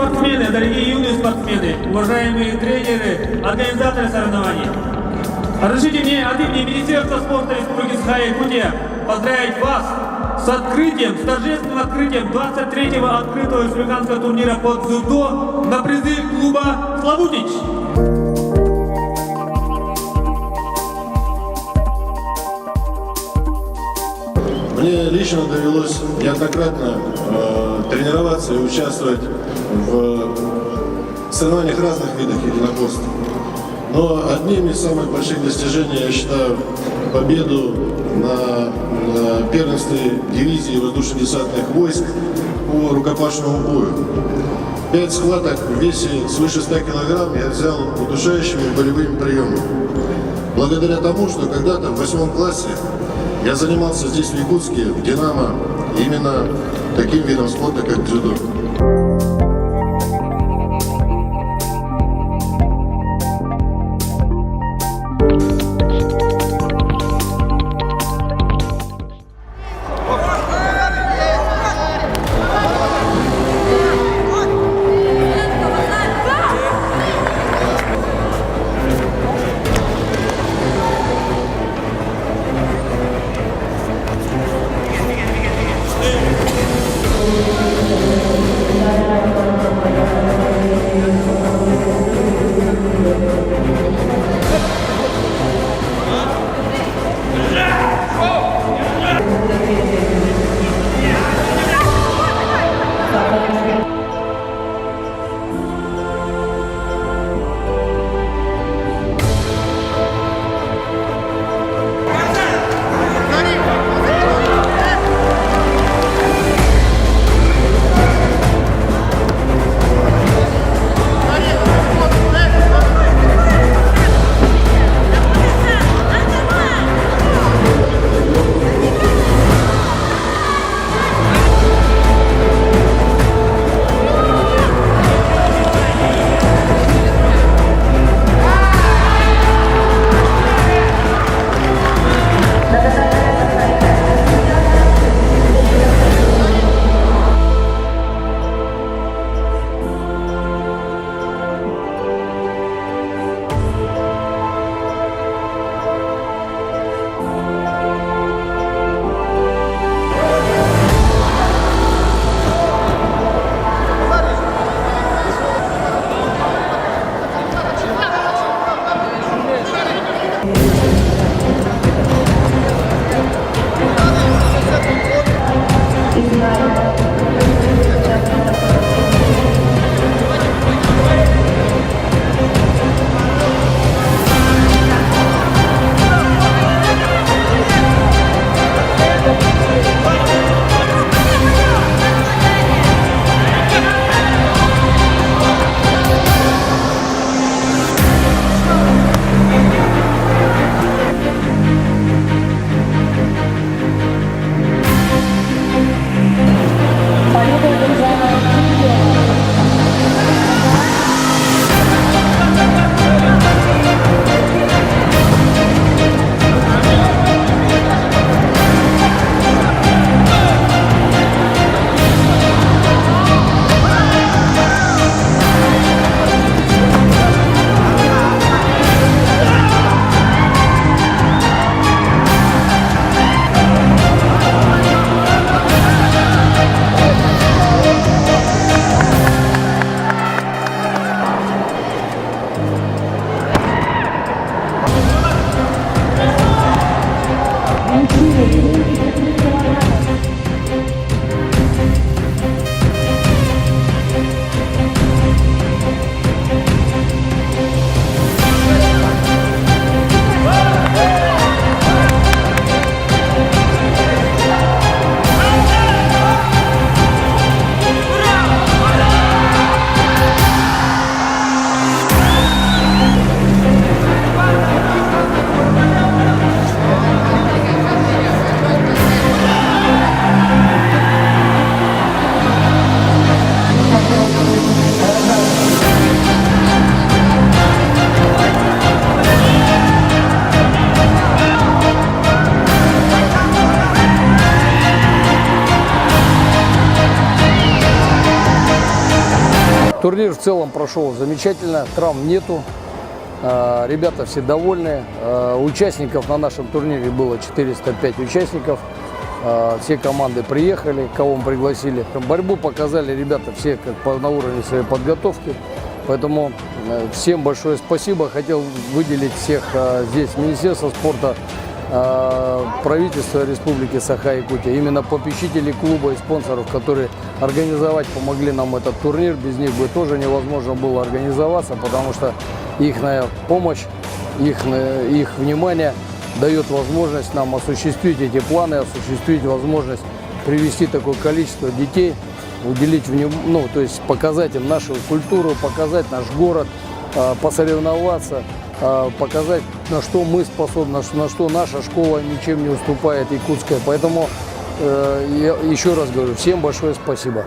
спортсмены, дорогие юные спортсмены, уважаемые тренеры, организаторы соревнований. Разрешите мне от имени Министерства спорта Республики Саха-Якутия поздравить вас с открытием, с торжественным открытием 23-го открытого республиканского турнира по дзюдо на призы клуба «Славутич». Мне лично довелось неоднократно тренироваться и участвовать в соревнованиях разных видов единоборств. Но одним из самых больших достижений я считаю победу на первенстве дивизии воздушно-десантных войск по рукопашному бою. 5 схваток в весе свыше 100 килограмм я взял удушающими болевыми приемами. Благодаря тому, что когда-то в 8 классе я занимался здесь, в Якутске, в «Динамо», именно таким видом спорта, как дзюдо. Турнир в целом прошел замечательно, травм нету, ребята все довольны. Участников на нашем турнире было 405 участников, все команды приехали, кого мы пригласили. Борьбу показали ребята все как на уровне своей подготовки, поэтому всем большое спасибо. Хотел выделить всех здесь Министерство спорта, правительство Республики Саха-Якутия, именно попечители клуба и спонсоров, которые организовать помогли нам этот турнир. Без них бы тоже невозможно было организоваться, потому что их помощь, их внимание дает возможность нам осуществить эти планы, осуществить возможность привести такое количество детей, уделить то есть показать им нашу культуру, показать наш город, посоревноваться, показать, на что мы способны, на что наша школа ничем не уступает якутская. Поэтому я еще раз говорю, всем большое спасибо.